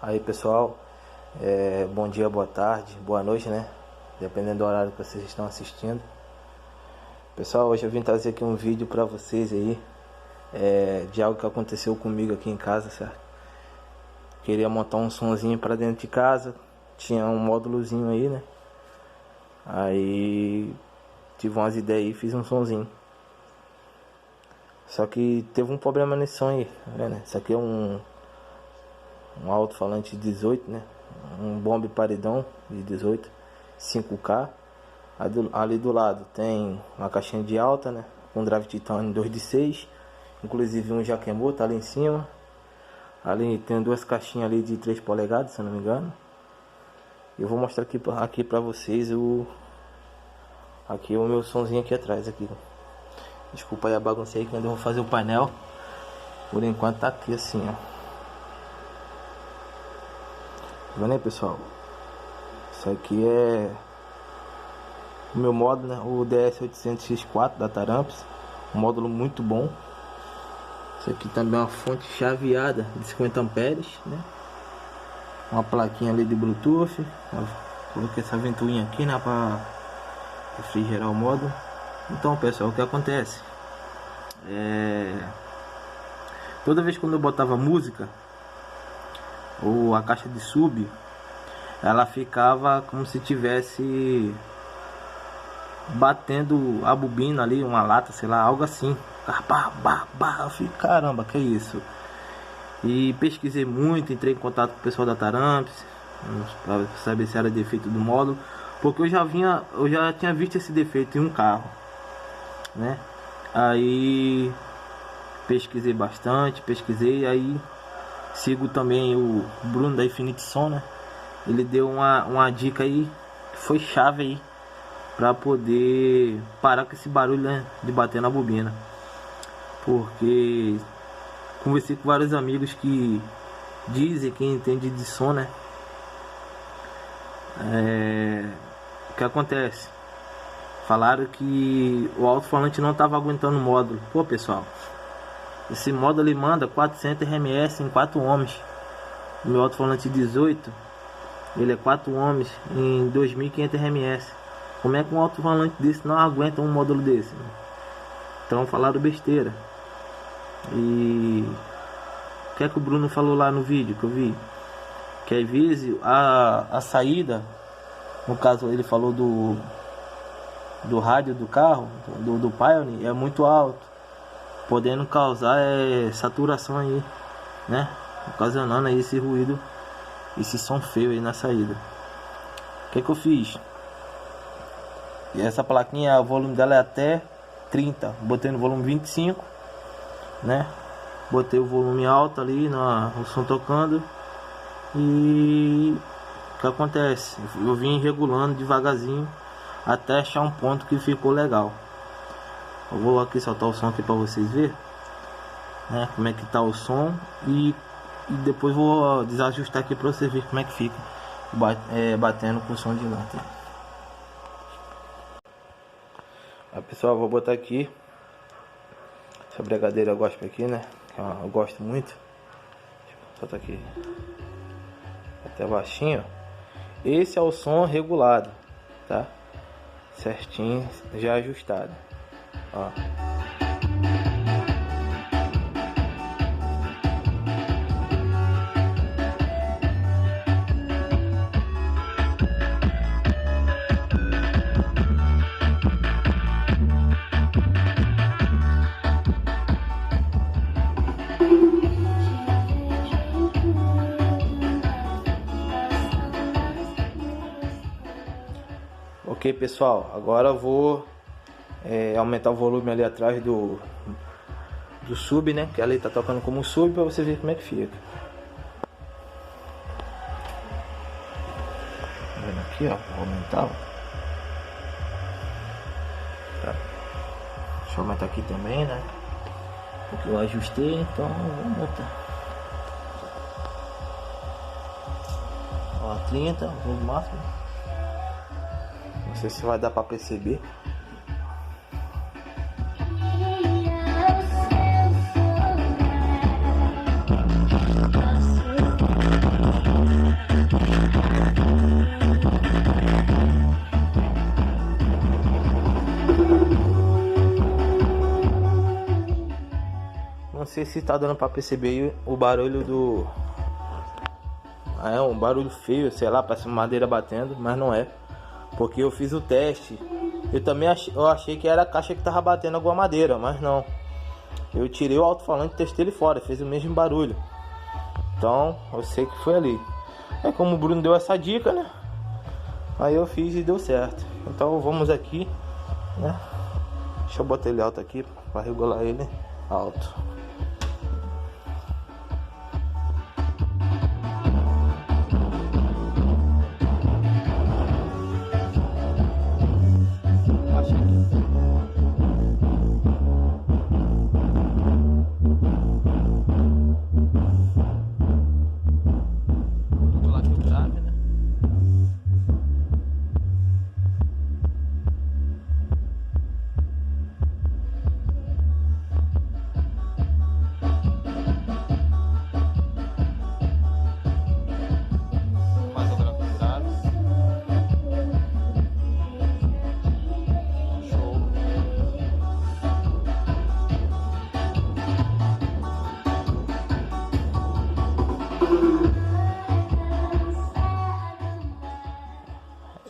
Aí pessoal, bom dia, boa tarde, boa noite, né? Dependendo do horário que vocês estão assistindo. Pessoal, hoje eu vim trazer aqui um vídeo pra vocês aí, de algo que aconteceu comigo aqui em casa, certo? Queria montar um sonzinho pra dentro de casa, tinha um módulozinho aí, né? Aí tive umas ideias aí e fiz um sonzinho. Só que teve um problema nesse som aí, tá vendo? Isso aqui é um alto-falante 18, né? Um bombe paredão de 18, 5K. Ali do lado tem uma caixinha de alta, né? Com drive titânio 2 de 6. Inclusive um já queimou, tá ali em cima. Ali tem duas caixinhas ali de 3 polegadas, se eu não me engano. Eu vou mostrar aqui pra vocês o meu sonzinho aqui atrás aqui. Desculpa aí a bagunça aí, que ainda vou fazer o painel. Por enquanto tá aqui assim, ó. Tá vendo aí, pessoal? Isso aqui é o meu módulo, né? O DS800X4 da Taramps. Um módulo muito bom. Isso aqui também é uma fonte chaveada de 50 amperes, né? Uma plaquinha ali de Bluetooth. Eu coloquei essa ventoinha aqui, né? Pra refrigerar o módulo. Então, pessoal, o que acontece? Toda vez quando eu botava música, ou a caixa de sub, ela ficava como se tivesse batendo a bobina ali, uma lata, sei lá, algo assim. Eu fiquei, caramba, que é isso? E pesquisei muito, entrei em contato com o pessoal da Taramps para saber se era defeito do módulo, porque eu já tinha visto esse defeito em um carro, né? Aí pesquisei bastante, aí sigo também o Bruno da Infinity Som, né? Ele deu uma dica aí que foi chave aí para poder parar com esse barulho, né, de bater na bobina. Porque conversei com vários amigos que dizem, quem entende de som, né? O que acontece? Falaram que o alto-falante não estava aguentando o módulo. Pô, pessoal, esse módulo ele manda 400 RMS em 4 ohms. O meu alto-falante 18, ele é 4 ohms em 2500 RMS. Como é que um alto-falante desse não aguenta um módulo desse? Então falaram besteira. E o que é que o Bruno falou lá no vídeo que eu vi? Que às vezes a saída, no caso ele falou do rádio do carro, do Pioneer, é muito alto, podendo causar saturação aí, né? Ocasionando aí esse ruído, esse som feio aí na saída. O que é que eu fiz? E essa plaquinha, o volume dela é até 30. Botei no volume 25, né? Botei o volume alto ali, o som tocando. E o que acontece? Eu vim regulando devagarzinho até achar um ponto que ficou legal. Eu vou aqui soltar o som aqui para vocês verem, né, como é que tá o som. E depois vou desajustar aqui para vocês verem como é que fica batendo com o som de lata. Pessoal, eu vou botar aqui essa brigadeira gospel aqui, né? Eu gosto muito. Deixa eu botar aqui até baixinho. Esse é o som regulado, tá? Certinho, já ajustado. Ó. Ok, pessoal, agora eu vou aumentar o volume ali atrás do sub, né? Que ali tá tocando como sub, para você ver como é que fica. Tá vendo aqui, ó? Vou aumentar, ó. Tá. Deixa eu aumentar aqui também, né? Porque eu ajustei, então vamos botar. Ó, 30, volume máximo. Não sei se vai dar para perceber. sei se tá dando pra perceber aí o barulho do... É um barulho feio, sei lá, parece madeira batendo, mas não é. Porque eu fiz o teste. Eu também achei que era a caixa que tava batendo alguma madeira, mas não. Eu tirei o alto-falante e testei ele fora, fez o mesmo barulho. Então, eu sei que foi ali. É como o Bruno deu essa dica, né? Aí eu fiz e deu certo. Então vamos aqui, né? Deixa eu botar ele alto aqui para regular ele alto.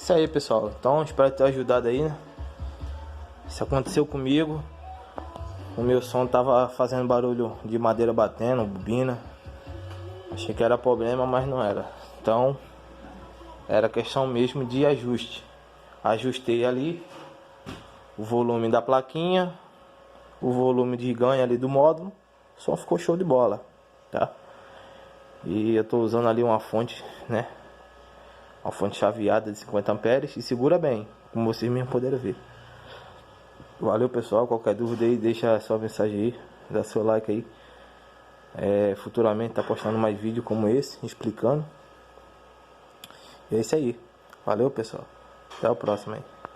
Isso aí, pessoal. Então espero ter ajudado aí, né? Isso aconteceu comigo. O meu som tava fazendo barulho de madeira batendo, bobina. Achei que era problema, mas não era. Então era questão mesmo de ajuste. Ajustei ali o volume da plaquinha, o volume de ganho ali do módulo. O som ficou show de bola, tá? E eu tô usando ali uma fonte, né? Uma fonte chaveada de 50 amperes e segura bem, como vocês mesmo poderem ver. Valeu, pessoal. Qualquer dúvida aí, deixa sua mensagem aí, dá seu like aí. Futuramente tá postando mais vídeo como esse, explicando. E é isso aí. Valeu, pessoal. Até o próximo aí.